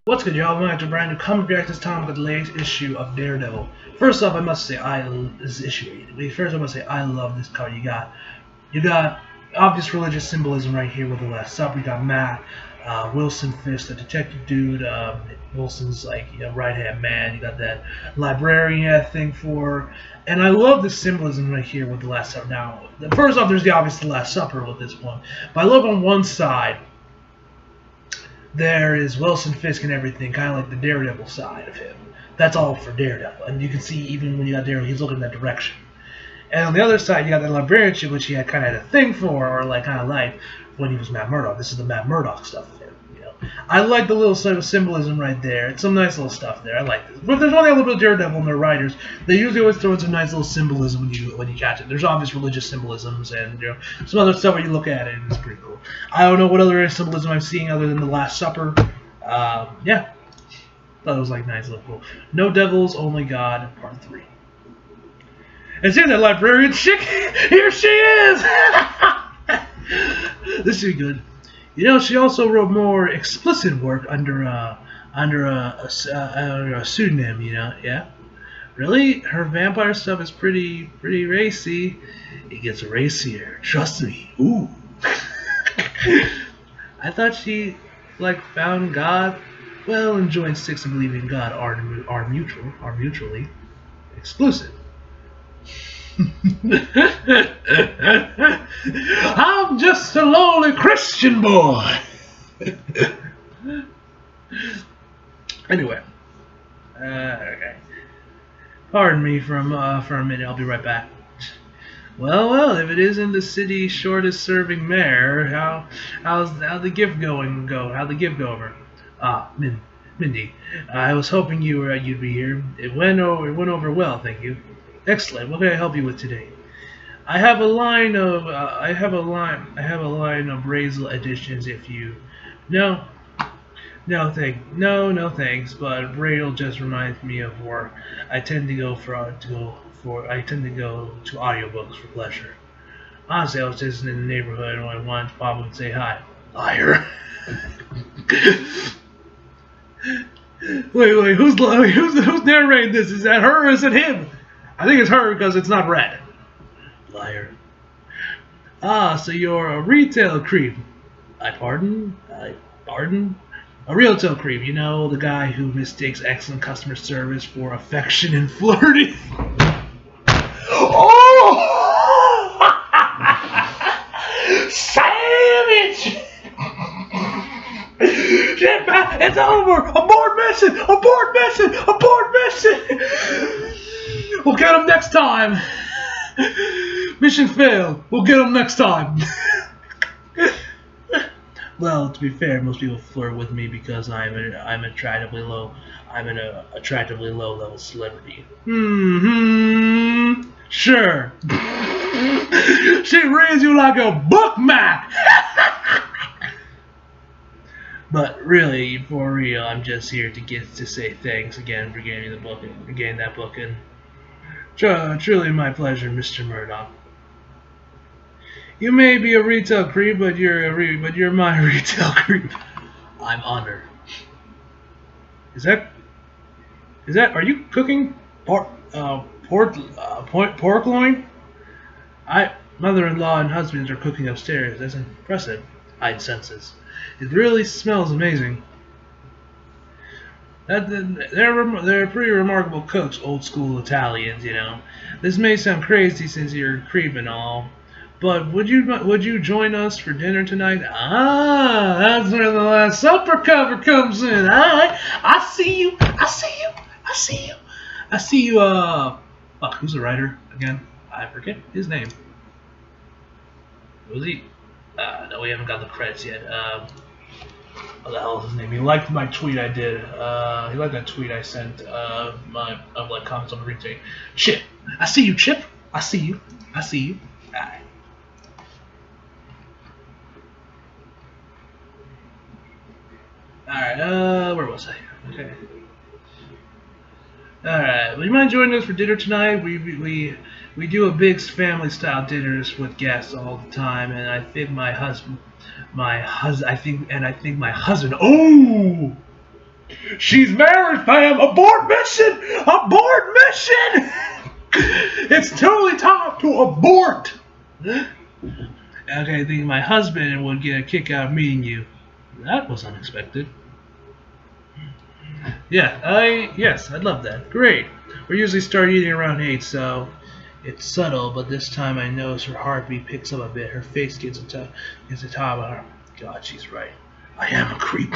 What's good, y'all? Welcome back to a brand new comic react this time with the latest issue of Daredevil. First off, I must say this is issue 8. First, I must say I love this cover. You got obvious religious symbolism right here with the Last Supper. You got Matt, Wilson Fisk, the detective dude. Wilson's like right hand man. You got that librarian thing for, and I love the symbolism right here with the Last Supper. Now, first off, there's the obvious Last Supper with this one, but I love on one side. There is Wilson Fisk and everything, kind of like the Daredevil side of him. That's all for Daredevil. And you can see even when you got Daredevil, he's looking in that direction. And on the other side, you got that librarian ship, which he had kind of had a thing for, or like kind of like when he was Matt Murdock. This is the Matt Murdock stuff there. I like the little sort of symbolism right there. It's some nice little stuff there. I like this. But there's only a little bit of Daredevil in their writers. They usually always throw in some nice little symbolism when you catch it. There's obvious religious symbolisms and some other stuff when you look at it, and it's pretty cool. I don't know what other symbolism I'm seeing other than the Last Supper. Yeah, thought it was like nice, little cool. No devils, only God, Part 3. And see that librarian chick? Here she is. This should be good. She also wrote more explicit work under a pseudonym. Yeah. Really, her vampire stuff is pretty racy. It gets racier. Trust me. Ooh. I thought she found God. Well, and joint sticks and believing in God are mutually exclusive. I'm just a lowly Christian boy. Anyway, okay. Pardon me for a minute. I'll be right back. Well, if it isn't the city's shortest serving mayor, how'd the gift go? How'd the gift go over? Mindy, I was hoping you'd be here. It went over well, thank you. Excellent. What can I help you with today? I have a line of Brazel editions. If you no thanks. But Braille just reminds me of work. I tend to go to audiobooks for pleasure. Honestly, I was just in the neighborhood and I wanted to pop up and say hi. Liar. Wait, who's narrating this? Is that her or is it him? I think it's her because it's not red. Liar. So you're a retail creep. I pardon? A retail creep, the guy who mistakes excellent customer service for affection and flirting. Oh! Savage! It's over! Abort mission! We'll get him next time. Mission failed. We'll get him next time. Well, to be fair, most people flirt with me because I'm an attractively low level celebrity. Sure. She reads you like a bookmark. But really, for real, I'm just here to say thanks again for getting that book in. Truly my pleasure, Mr. Murdock. You may be a retail creep, but you're my retail creep. I'm honored. Are you cooking pork loin? Mother-in-law and husbands are cooking upstairs. That's impressive. I'd senses. It really smells amazing. They're pretty remarkable cooks, old school Italians, This may sound crazy since you're a creep and all, but would you join us for dinner tonight? That's where the Last Supper cover comes in. Alright, I see you. Fuck, who's the writer again? I forget his name. Who was he? No, we haven't got the credits yet. What the hell is his name? He liked my tweet I did. He liked that tweet I sent of comments on the retake. Chip. I see you, Chip. I see you. Alright. Alright, where was I? Okay. Alright, would you mind joining us for dinner tonight? We do a big family style dinners with guests all the time, and I think my husband. Oh, She's married, fam! Abort mission! Abort mission! It's totally time to abort! Okay, I think my husband would get a kick out of meeting you. That was unexpected. Yeah, yes, I'd love that. Great. We usually start eating around 8, so it's subtle, but this time I notice her heartbeat picks up a bit. Her face gets a top on her. God, she's right. I am a creep.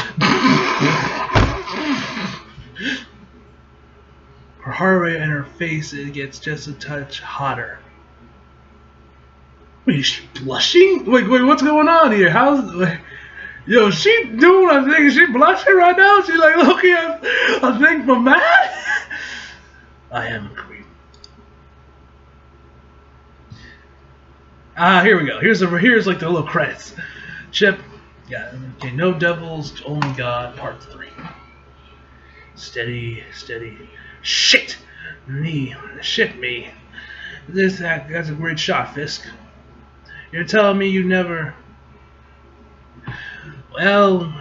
Her heart rate and her face, it gets just a touch hotter. Wait, is she blushing? Wait, what's going on here? Yo, she doing a thing? Is she blushing right now? She like looking at a thing from Matt? I am a creep. Here we go. Here's like the little credits. Chip. Yeah, okay, no devils, only God, part 3. Steady. Shit me. That's a great shot, Fisk. You're telling me you never... Well,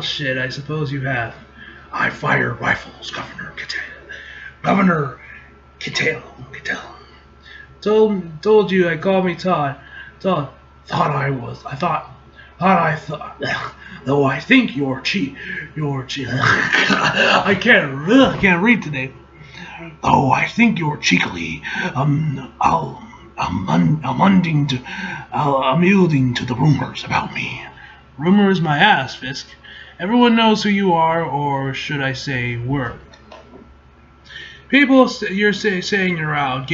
shit, I suppose you have. I fire rifles, Governor Kittel. Told you I called me Todd. Thought I thought. Though I think you're cheap. I can't read today. Though I think you're cheekily, I'm yielding to the rumors about me. Rumors my ass, Fisk. Everyone knows who you are, or should I say, were. People you're saying you're out.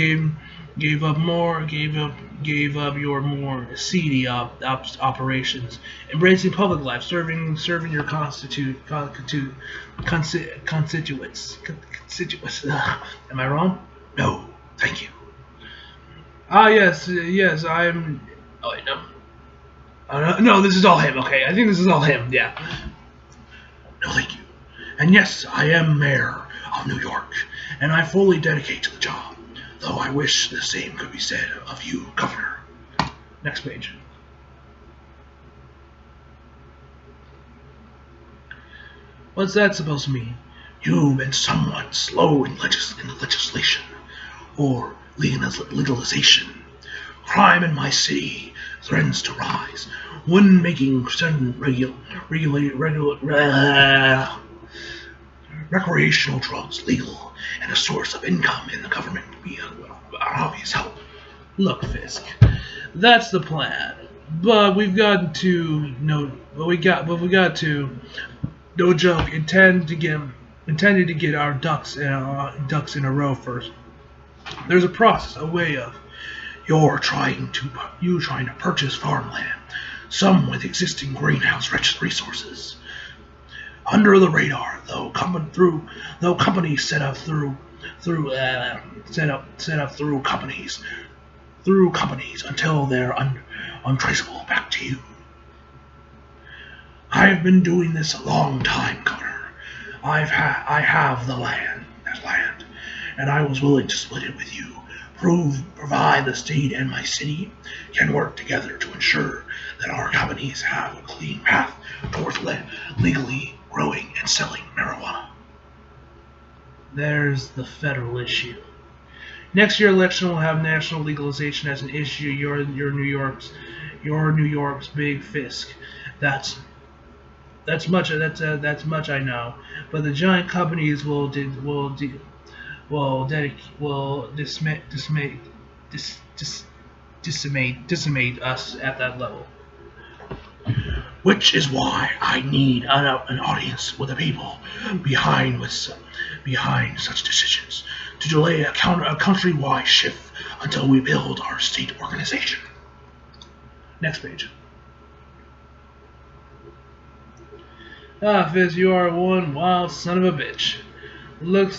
Gave up your more seedy operations, embracing public life, serving your constituents. Am I wrong? No, thank you. Yes, I'm. Oh wait, no. No, this is all him. Okay, I think this is all him. Yeah. No, thank you. And yes, I am mayor of New York, and I fully dedicate to the job. Though I wish the same could be said of you, Governor. Next page. What's that supposed to mean? You've been somewhat slow in the legislation, or legalization. Crime in my city threatens to rise, when making certain recreational drugs legal and a source of income in the government would be an obvious help. Look, Fisk, that's the plan, but we've got to no joke, intended to get our ducks in a row first. There's a process, a way of you trying to purchase farmland, some with existing greenhouse resources. Under the radar, though companies set up through companies until they're untraceable back to you. I've been doing this a long time, Governor. I have the land, and I was willing to split it with you. Provide the state and my city can work together to ensure that our companies have a clean path towards legally growing and selling marijuana. There's the federal issue. Next year election will have national legalization as an issue. You're New York's big Fisk. That's much I know. But the giant companies will decimate us at that level. Which is why I need an audience with the people behind such decisions to delay a countrywide shift until we build our state organization. Next page. Fizz, you are one wild son of a bitch. Look,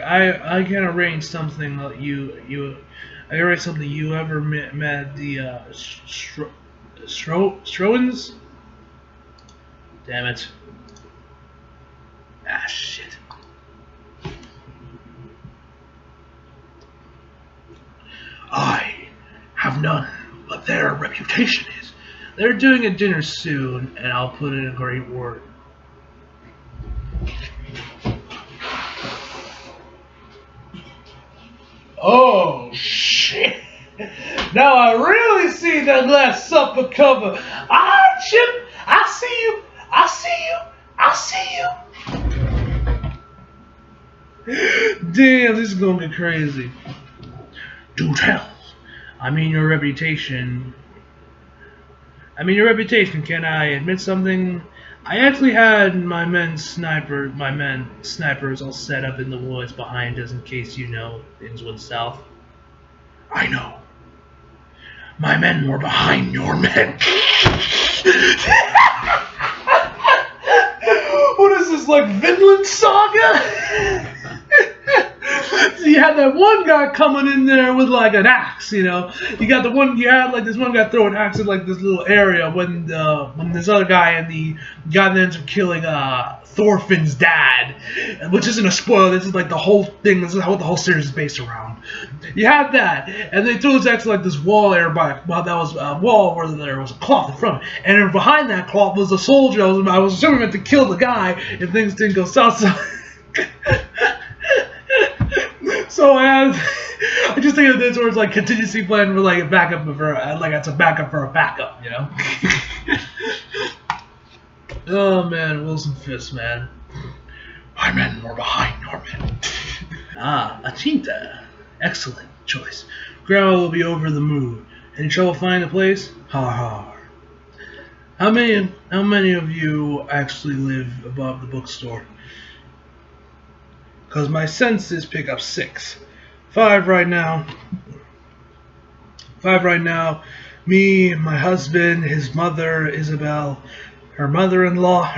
I can arrange something that you ever met the Strowens? Damn it. Shit. I have none, but their reputation is. They're doing a dinner soon, and I'll put in a great word. Oh, shit. Now I really see that Last Supper cover. Ah, Chip, I see you. I see you. I see you. Damn, this is gonna get crazy. Do tell. I mean your reputation. Can I admit something? I actually had my men snipers all set up in the woods behind us in case things went south. I know. My men were behind your men. What is this, like Vinland Saga? So you had that one guy coming in there with like an axe, You had like this one guy throw an axe in like this little area when this other guy and the guy that ends up killing Thorfinn's dad, which isn't a spoiler. This is like the whole thing. This is what the whole series is based around. You had that, and they threw this axe like this wall area by. Well, that was a wall where there was a cloth in front, and then behind that cloth was a soldier. I was assuming meant to kill the guy if things didn't go south. So I just think of this where it's like contingency plan for like a backup for it's a backup for a backup, Oh man, Wilson Fisk, man. My men were behind your men. Achinta. Excellent choice. Grandma will be over the moon. Any trouble finding the place? Ha ha. How many of you actually live above the bookstore? Because my senses pick up 6. 5 right now. Me, my husband, his mother, Isabel, her mother-in-law,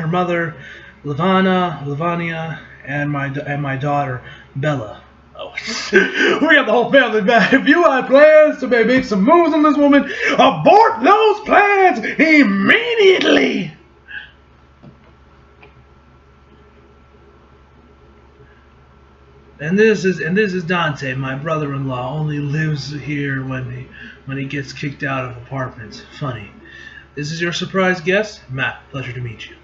Lavania, and my daughter, Bella. Oh, we got the whole family back. If you had plans to make some moves on this woman, abort those plans immediately. And this is Dante, my brother-in-law. Only lives here when he gets kicked out of apartments. Funny. This is your surprise guest, Matt. Pleasure to meet you.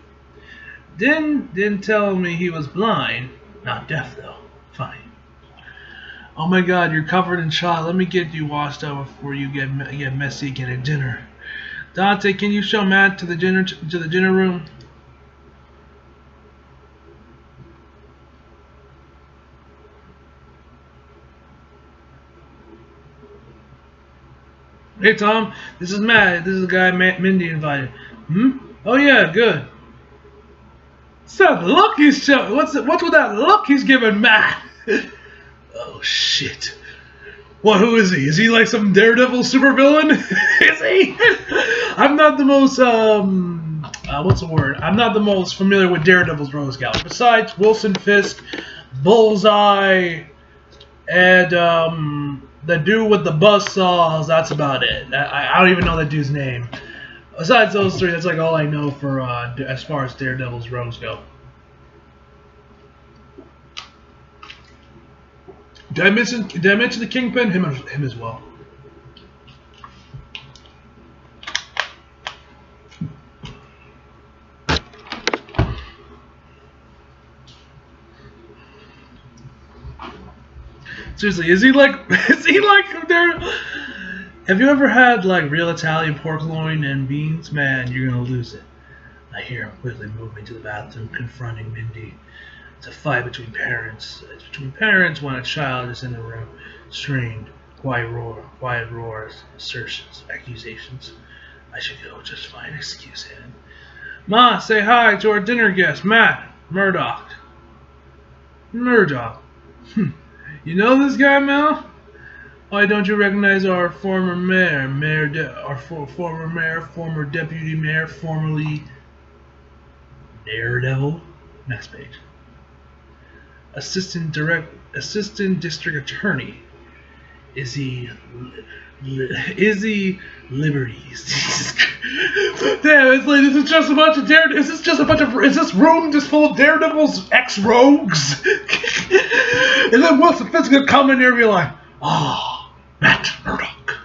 Didn't tell me he was blind. Not deaf though. Funny. Oh my God, you're covered in shot. Let me get you washed up before you get messy again at dinner. Dante, can you show Matt to the dinner room? Hey Tom, this is Matt. This is the guy Mindy invited. Oh yeah, good. What's that look he's showing? What's with that look he's giving Matt? Oh shit. What? Who is he? Is he like some Daredevil supervillain? Is he? I'm not the most what's the word? I'm not the most familiar with Daredevil's Rogues Gallery. Besides Wilson Fisk, Bullseye, and the dude with the buzzsaws, that's about it. I don't even know that dude's name. Besides those 3, that's like all I know for as far as Daredevil's rogues go. Did I mention the Kingpin? Him as well. Seriously, is he like there? Have you ever had like real Italian pork loin and beans? Man, you're gonna lose it. I hear him quickly moving to the bathroom, confronting Mindy. It's a fight between parents. It's between parents when a child is in the room. Strained, quiet roars, assertions, accusations. I should go just fine. Excuse him. Ma, say hi to our dinner guest, Matt Murdoch. Murdoch. You know this guy, Mel? Why don't you recognize our former mayor, former deputy mayor, formerly Daredevil? Next page. Assistant district attorney. Izzy Liberties. Damn, it's like this is just a bunch of Daredevils. Is this room just full of Daredevil's ex-rogues? And then Wilson Fisk gonna come in here and be like, "Ah, Matt Murdoch,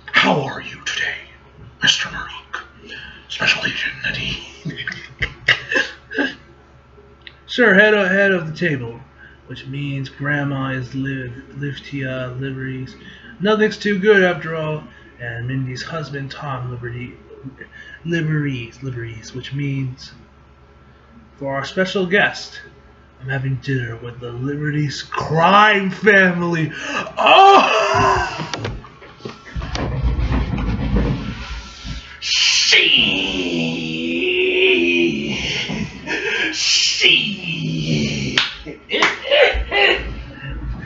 how are you today, Mr. Murdoch, Special Agent Nadine?" Sure, head of the table. which means Grandma is Liftia Liberties. Nothing's too good after all. And Mindy's husband Tom Liberties, which means for our special guest, I'm having dinner with the Liberties crime family. Oh!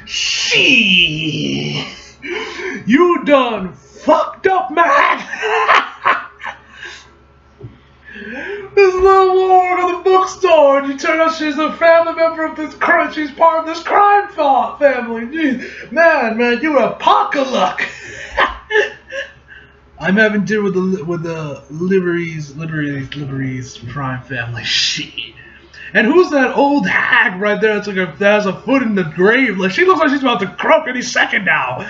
She, you done fucked up, man. This little woman at the bookstore, and you turn out she's a family member of this crime. She's part of this crime family. Jeez. Man, you a pock of luck. I'm having dinner with the Liberties crime family. Shit. And who's that old hag right there that has a foot in the grave? Like, she looks like she's about to croak any second now.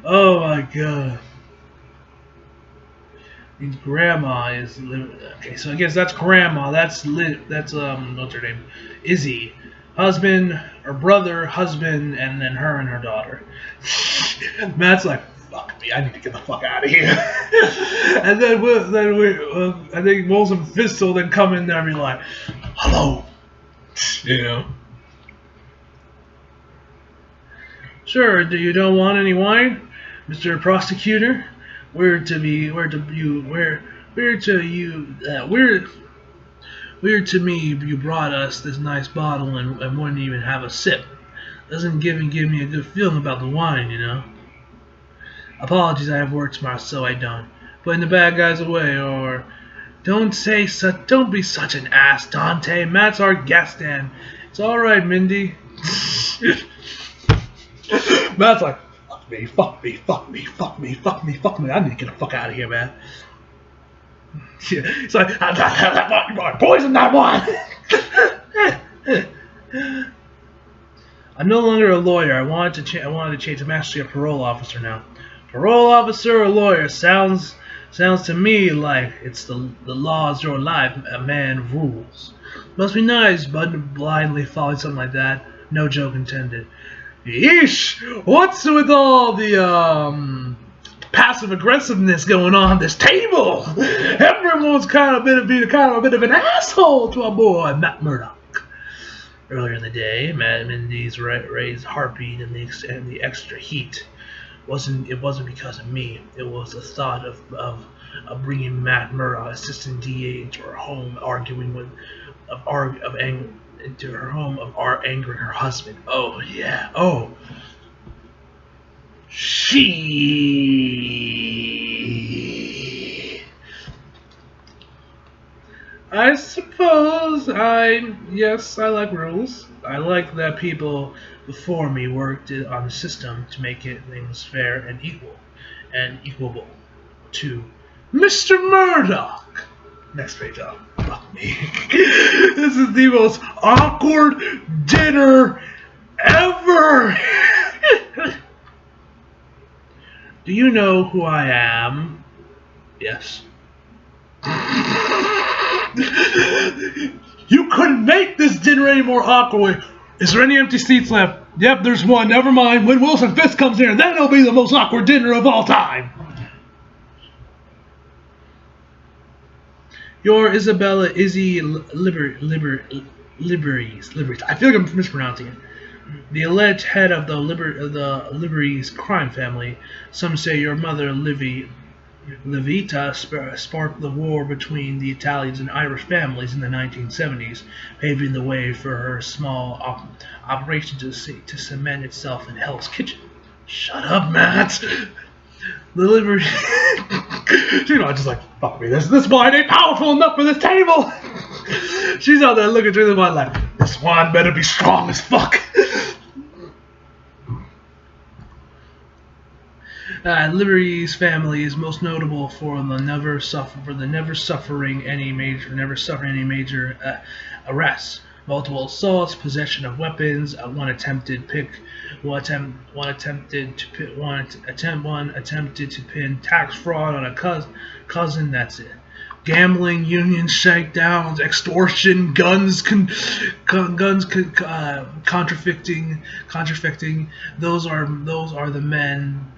Oh my god. Means Grandma is okay. So I guess that's Grandma. That's what's her name? Izzy. Husband or brother, husband, and then her and her daughter. Matt's like, fuck me, I need to get the fuck out of here. And then I think Wolves and Fist will then come in there and be like, hello, you know. Sure, you don't want any wine, Mr. Prosecutor? Weird to me, you brought us this nice bottle and wouldn't even have a sip. Doesn't give me a good feeling about the wine, you know. Apologies, I have work tomorrow, so I don't. Putting the bad guys away, or don't be such an ass, Dante. Matt's our guest, and it's all right, Mindy. Matt's like, fuck me. I need to get the fuck out of here, man. Yeah, it's like, poison that one. I'm no longer a lawyer. I wanted to change. I'm actually a parole officer now. Parole officer or lawyer sounds to me like it's the law's your life. A man rules. Must be nice, but blindly following something like that. No joke intended. Yeesh! What's with all the passive aggressiveness going on this table? Everyone's kind of being a bit of an asshole to our boy Matt Murdock. Earlier in the day, Matt Mindy's raised heartbeat and the extra heat. It wasn't because of me. It was the thought of bringing Matt Murdock, assistant DA, into her home, angering her husband. Oh yeah. Oh. She. I suppose I like rules. I like that people before me worked on the system to make things fair and equable to Mr. Murdock. Next page up. Fuck me. This is the most awkward dinner ever. Do you know who I am? Yes. You couldn't make this dinner any more awkward. Is there any empty seats left? Yep, there's one. Never mind. When Wilson Fisk comes in, then it'll be the most awkward dinner of all time. Your Isabella Izzy Liberties. I feel like I'm mispronouncing it. The alleged head of the Liberties crime family. Some say your mother, Levita, sparked the war between the Italians and Irish families in the 1970s, paving the way for her small operation to cement itself in Hell's Kitchen. Shut up, Matt! The Liberty... She's not just like, fuck me, this wine ain't powerful enough for this table! She's out there looking through the wine like, this wine better be strong as fuck! Liberty's family is most notable for never suffering any major arrests, multiple assaults, possession of weapons, one attempted to pin tax fraud on a cousin. That's it. gambling, union shakedowns, extortion, guns, contrafacting. Those are the men.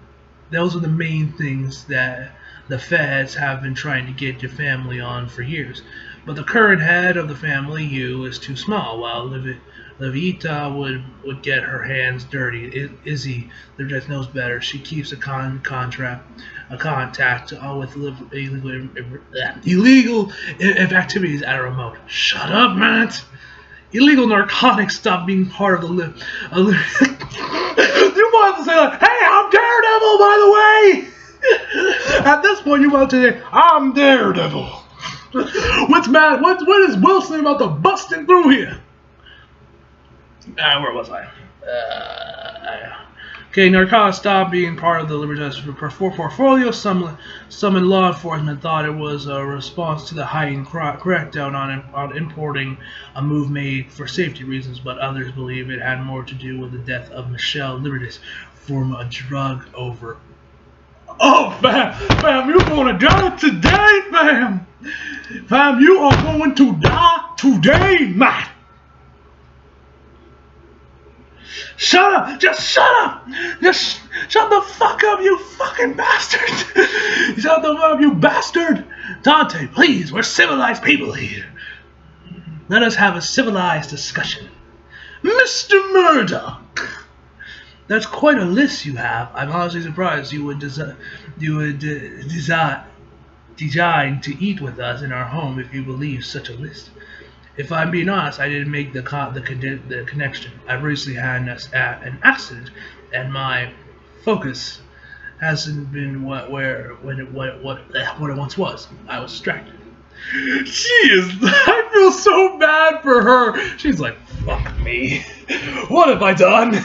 Those are the main things that the feds have been trying to get your family on for years. But the current head of the family, you, is too small, while Levita would get her hands dirty. Izzy, the judge knows better. She keeps a contact with illegal activities at a remote. Shut up, Matt! Illegal narcotics stop being part of the you might have to say like, hey, I'm Daredevil, by the way! At this point, you want to say, I'm Daredevil. What's Matt? What is Wilson about to busting through here? Where was I? Okay, narcotics stopped being part of the Libertas portfolio. Some in law enforcement thought it was a response to the heightened crackdown on importing, a move made for safety reasons, but others believe it had more to do with the death of Michelle Libertas from a drug over. Oh, fam, you're going to die today, fam! Fam, you are going to die today, Matt! Shut up! Just shut up! Just shut the fuck up, you fucking bastard! Shut the fuck up, you bastard! Dante, please, we're civilized people here. Let us have a civilized discussion. Mr. Murdoch! That's quite a list you have. I'm honestly surprised you would design to eat with us in our home if you believe such a list. If I'm being honest, I didn't make the connection. I recently had an accident, and my focus hasn't been what it once was. I was distracted. Jeez, I feel so bad for her. She's like, fuck me. What have I done?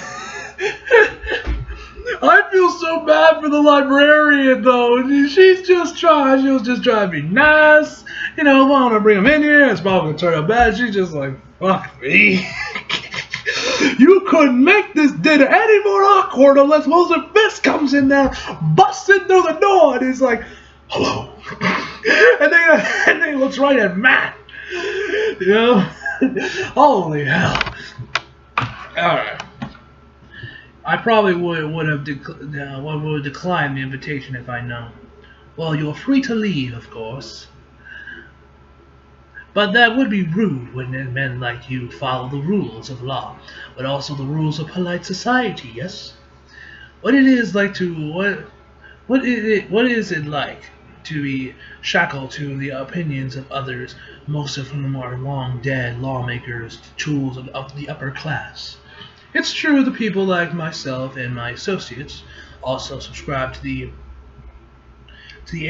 I feel so bad for the librarian, though. She was just trying to be nice. You know, want to bring him in here. It's probably going to turn out bad. She's just like, fuck me. You couldn't make this dinner any more awkward unless Wilson Fisk comes in there, busting through the door, and he's like, hello. and then he looks right at Matt. You know? Holy hell. Alright. I probably would have declined the invitation if I'd known. Well, you're free to leave, of course. But that would be rude when men like you follow the rules of law, but also the rules of polite society, yes? What is it like to be shackled to the opinions of others, most of whom are long dead lawmakers, tools of the upper class? It's true the people like myself and my associates also subscribe to the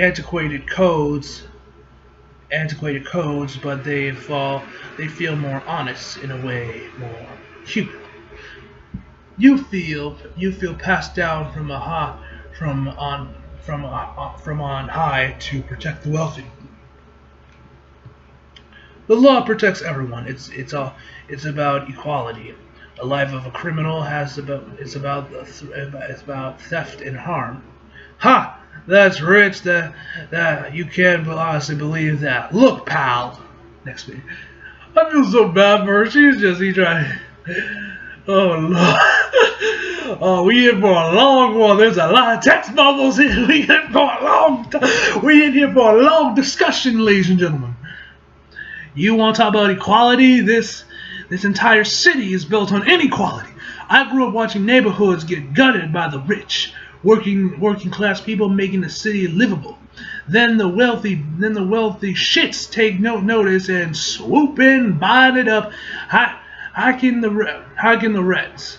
antiquated codes, but they feel more honest in a way, more human. You feel passed down from on high to protect the wealthy. The law protects everyone. It's about equality. The life of a criminal is about theft and harm. Ha! That's rich. That you can't honestly believe that. Look, pal. Next week. I feel so bad for her. He's trying. Oh Lord. Oh, we in for a long one. There's a lot of text bubbles here. We in for a long time. We in here for a long discussion, ladies and gentlemen. You want to talk about equality? This entire city is built on inequality. I grew up watching neighborhoods get gutted by the rich, working class people making the city livable. Then the wealthy shits take no notice and swoop in, buying it up, hiking the rents.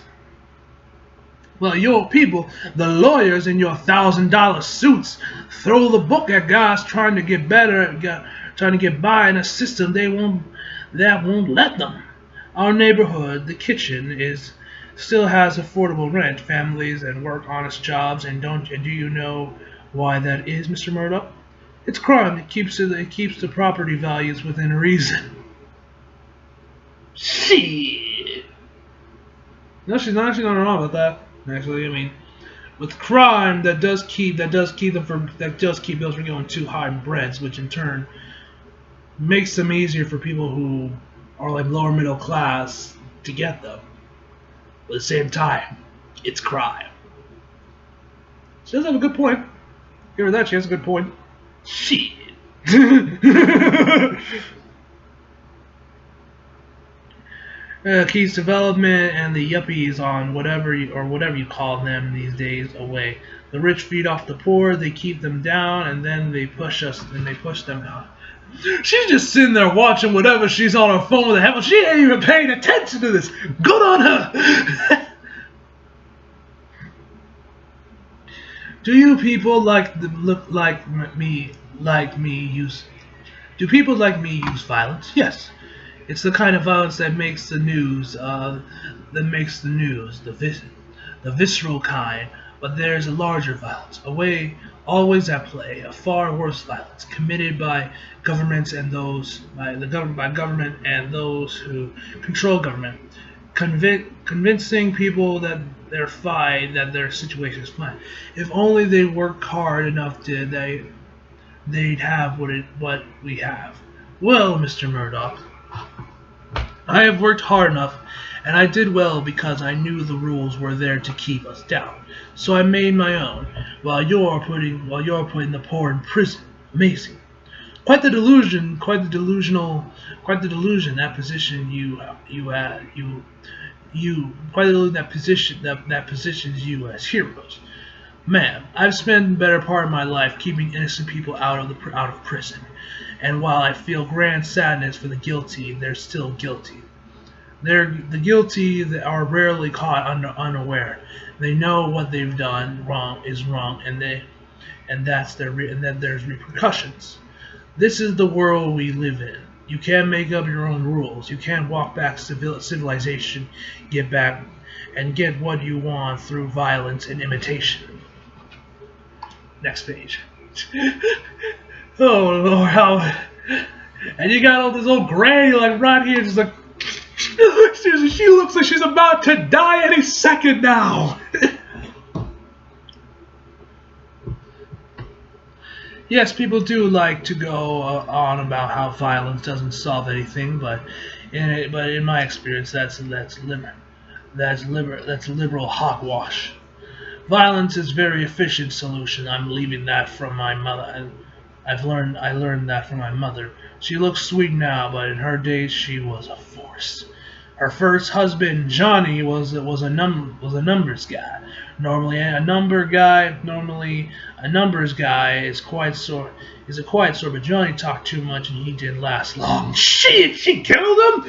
Well, your people, the lawyers in your $1,000 suits, throw the book at guys trying to get by in a system that won't let them. Our neighborhood, the kitchen, still has affordable rent, families, and work honest jobs. And do you know why that is, Mr. Murdoch? It's crime. It keeps the property values within reason. Shit. No, she's not wrong about that. Actually, I mean, with crime, that does keep those from going too high in breads, which in turn makes them easier for people who are like lower middle class to get them. But at the same time, it's crime. She does have a good point. Give her that, she has a good point. Shit. Keeps development and the yuppies on whatever you call them these days away. The rich feed off the poor, they keep them down, and then they push them out. She's just sitting there watching whatever she's on her phone with the headphones. She ain't even paying attention to this. Good on her. Do you people Do people like me use violence? Yes. It's the kind of violence that makes the news. The visceral kind. But there's a larger violence, always at play, a far worse violence committed by government and those who control government, convincing people that they're fine, that their situation is fine. If only they worked hard enough, they'd have what we have. Well, Mr. Murdoch, I have worked hard enough, and I did well because I knew the rules were there to keep us down. So I made my own, while you're putting the poor in prison. Amazing. Quite the delusion. That position that positions you as heroes. Ma'am, I've spent the better part of my life keeping innocent people out of prison, and while I feel grand sadness for the guilty, they're still guilty. The guilty that are rarely caught unaware. They know what they've done wrong is wrong, and that there's repercussions. This is the world we live in. You can't make up your own rules. You can't walk back civilization, get what you want through violence and imitation. Next page. Oh Lord, how? And you got all this old granny like right here, just like. She looks like she's about to die any second now. Yes, people do like to go on about how violence doesn't solve anything, but in my experience, that's liberal hogwash. Violence is a very efficient solution. I'm leaving that from my mother. I learned that from my mother. She looks sweet now, but in her days she was a force. Her first husband, Johnny, was a numbers guy. Normally a numbers guy is a quiet sort, but Johnny talked too much and he didn't last long. Shit, she killed him.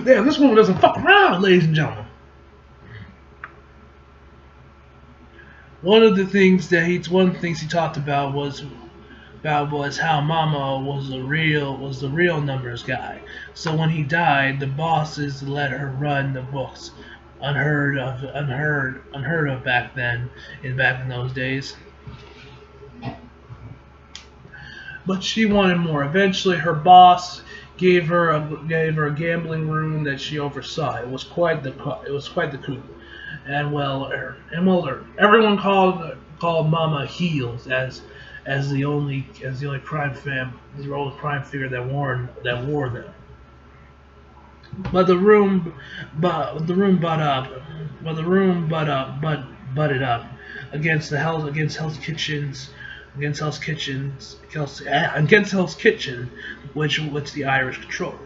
Damn, this woman doesn't fuck around, ladies and gentlemen. One of the things he talked about was how Mama was the real numbers guy. So when he died, the bosses let her run the books. Unheard of back in those days. But she wanted more. Eventually, her boss gave her a gambling room that she oversaw. It was quite the coup, and well earned. Everyone called Mama Heels as the only crime figure that wore them. But the room butted up against Hell's Kitchen, which the Irish controlled.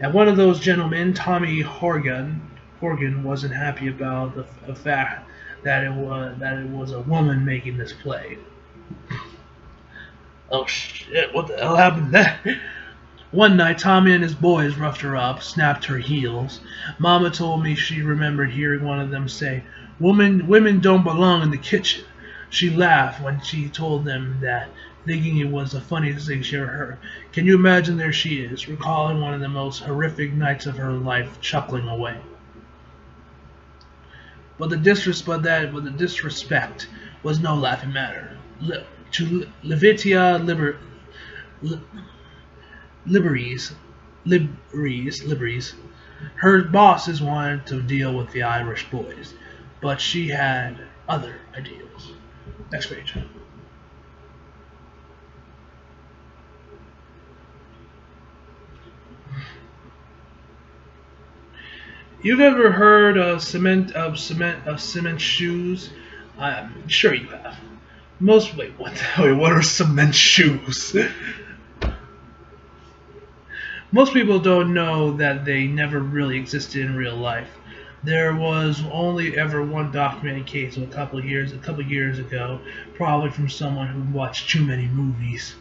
And one of those gentlemen, Tommy Horgan, wasn't happy about the fact that it was a woman making this play. Oh shit, what the hell happened there? One night, Tommy and his boys roughed her up, snapped her heels. Mama told me she remembered hearing one of them say, women don't belong in the kitchen. She laughed when she told them that, thinking it was the funniest thing she ever heard. Can you imagine there she is, recalling one of the most horrific nights of her life, chuckling away. But the disrespect was no laughing matter. To Levitia Liberties, her bosses wanted to deal with the Irish boys, but she had other ideals. Next page. You've ever heard of cement shoes? I'm sure you have. What are cement shoes? Most people don't know that they never really existed in real life. There was only ever one documented case of a couple years ago, probably from someone who watched too many movies.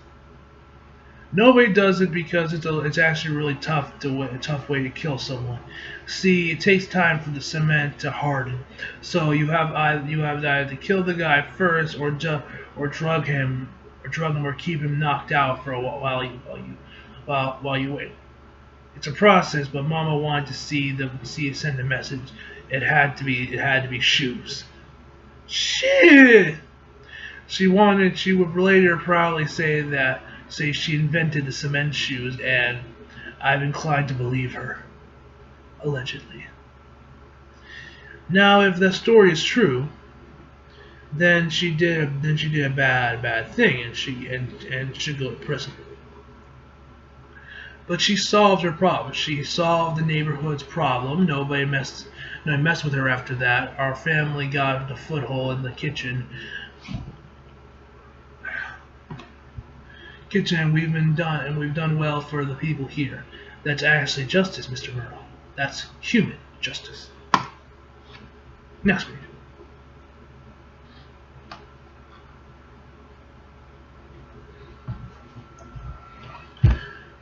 Nobody does it because it's actually really a tough way to kill someone. See, it takes time for the cement to harden, so you have to either kill the guy first or drug him or keep him knocked out for a while you wait. It's a process, but Mama wanted to send a message. It had to be shoes. Shit. She would later proudly say she invented the cement shoes, and I'm inclined to believe her. Allegedly. Now, if the story is true, then she did a bad thing, and should go to prison. But she solved her problem. She solved the neighborhood's problem. Nobody messed with her after that. Our family got a foothold in the kitchen. And we've done well for the people here. That's actually justice, Mr. Murdoch. That's human justice. Next page.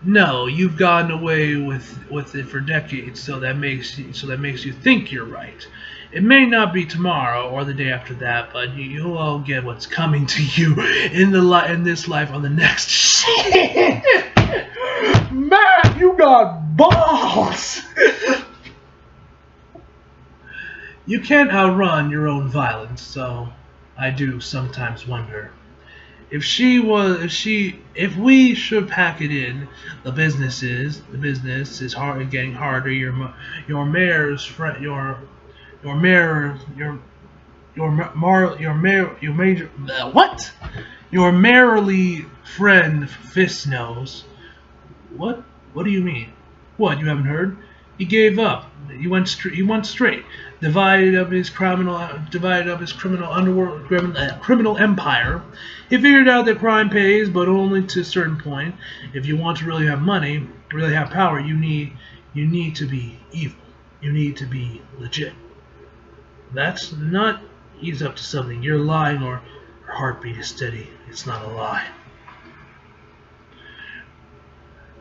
No, you've gotten away with it for decades, so that makes you think you're right. It may not be tomorrow or the day after that, but you'll all get what's coming to you in this life or the next. Shit! Man, you got balls! You can't outrun your own violence, so I do sometimes wonder. If we should pack it in, the business is getting harder. Your mayor's friend, your mayor, your major, what? Your mayorly friend Fist knows. What? What do you mean? What? You haven't heard? He gave up. He went straight. Divided up his criminal empire. He figured out that crime pays, but only to a certain point. If you want to really have money, really have power, you need to be evil. You need to be legit. That's not ease up to something. You're lying, or her heartbeat is steady. It's not a lie.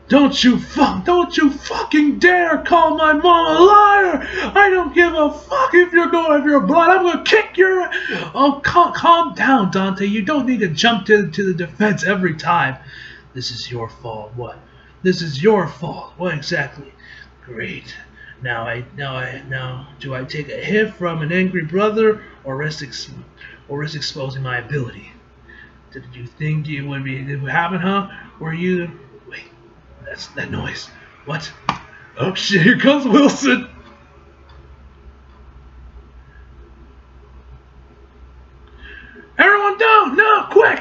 Don't you fucking dare call my mom a liar! I don't give a fuck if you're blood. I'm gonna kick your. Oh, calm down, Dante. You don't need to jump to the defense every time. This is your fault. What? This is your fault. What exactly? Great. Now do I take a hit from an angry brother or risk exposing my ability? Did you think it would happen, huh? Were you? Wait. That's that noise. What? Oh shit, here comes Wilson! Everyone down! No, quick!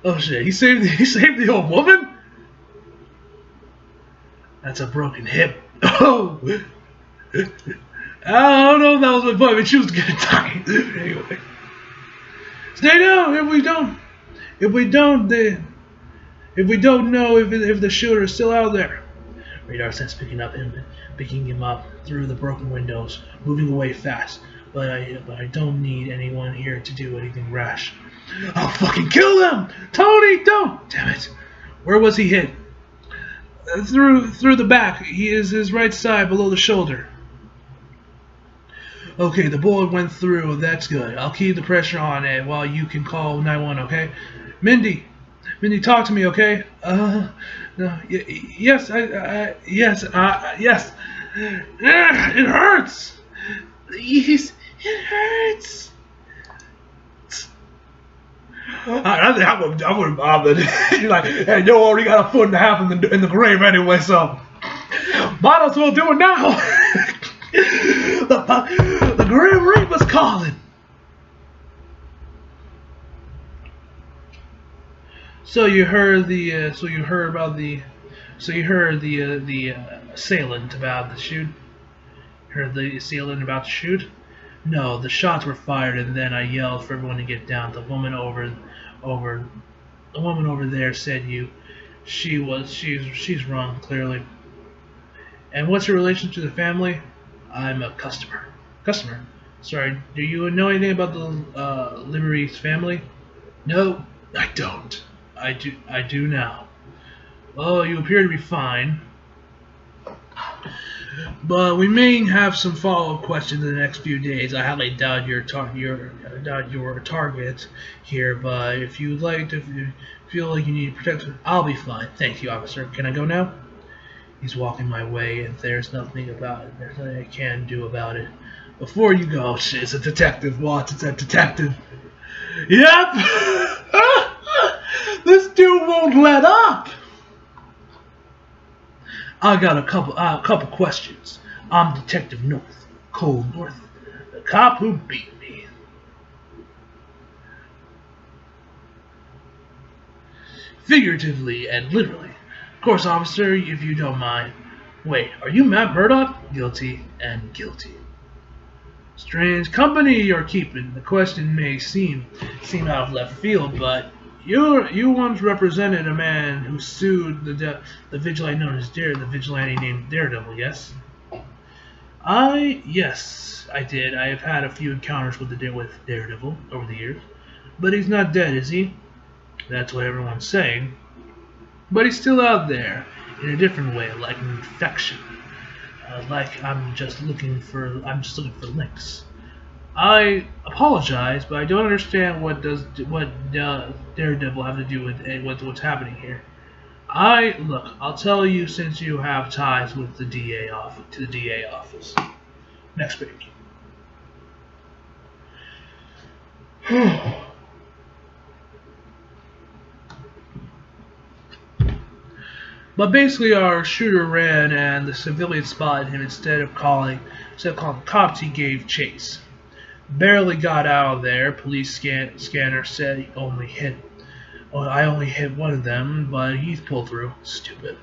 Oh shit, he saved the old woman? That's a broken hip. Oh! I don't know if that was my point, but she was gonna die. Anyway. Stay down if we don't know if the shooter is still out there. Radar sense picking him up through the broken windows, moving away fast. But I don't need anyone here to do anything rash. I'll fucking kill them! Tony, don't! Damn it. Where was he hit? Through the back. He is his right side below the shoulder. Okay, the bullet went through. That's good. I'll keep the pressure on it while you can call 911, okay? Mindy, talk to me, okay? No, yes, yes. It hurts. Yes, it hurts. I wouldn't bother. You're like, hey, you already got a foot and a half in the grave anyway, so might as well do it now. The Grim Reaper's calling. So you heard the assailant about to shoot. Heard the assailant about to shoot? No, the shots were fired, and then I yelled for everyone to get down. Over, the woman over there said she's wrong clearly. And what's your relation to the family? I'm a customer. Customer? Sorry, do you know anything about the Liberty's family? No, I don't. I do now. Well, you appear to be fine. But we may have some follow-up questions in the next few days. I highly doubt your target here, but if you feel like you need protection, I'll be fine. Thank you, officer. Can I go now? He's walking my way, and there's nothing I can do about it. Before you go, it's a detective, Watts. It's a detective. Yep. This dude won't let up. I got a couple questions. I'm Detective North, Cole North, the cop who beat me. Figuratively and literally. Of course, officer, if you don't mind. Wait, are you Matt Murdock? Guilty and guilty. Strange company you're keeping. The question may seem out of left field, but you once represented a man who sued the vigilante known as the vigilante named Daredevil, yes? Yes, I did. I have had a few encounters with Daredevil over the years. But he's not dead, is he? That's what everyone's saying. But he's still out there, in a different way, like an infection. Like I'm just looking for links. I apologize, but I don't understand what Daredevil have to do with what's happening here. Look, I'll tell you since you have ties with the DA office. Next page. But basically, our shooter ran, and the civilian spotted him. Instead of calling the cops, he gave chase. Barely got out of there. Police scanner said I only hit one of them, but he's pulled through. Stupid.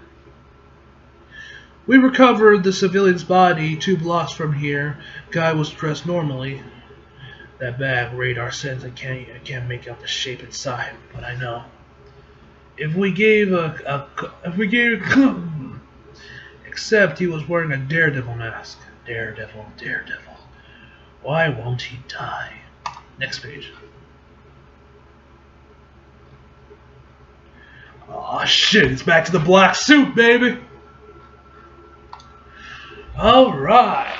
We recovered the civilian's body 2 blocks from here. Guy was dressed normally. That bad radar sense, I can't make out the shape inside, but I know. If we gave except he was wearing a Daredevil mask. Daredevil. Why won't he die? Next page. Oh shit, it's back to the black suit, baby. Alright.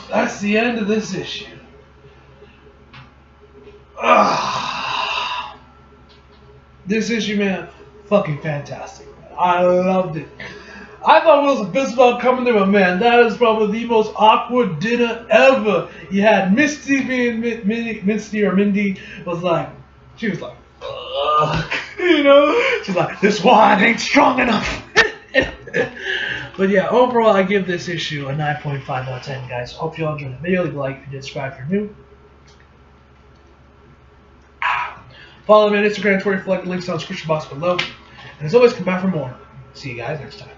That's the end of this issue. This issue, man, fucking fantastic. I loved it. I thought Will Smith was about coming there, but man, that is probably the most awkward dinner ever. You had Misty being Mindy was like, she was like, fuck, you know? She's like, this wine ain't strong enough. But yeah, overall, I give this issue a 9.5 out of 10, guys. Hope you all enjoyed the video. Leave a like if you did, subscribe if you're new. Follow me on Instagram, Twitter, select the links down in the description box below. And as always, come back for more. See you guys next time.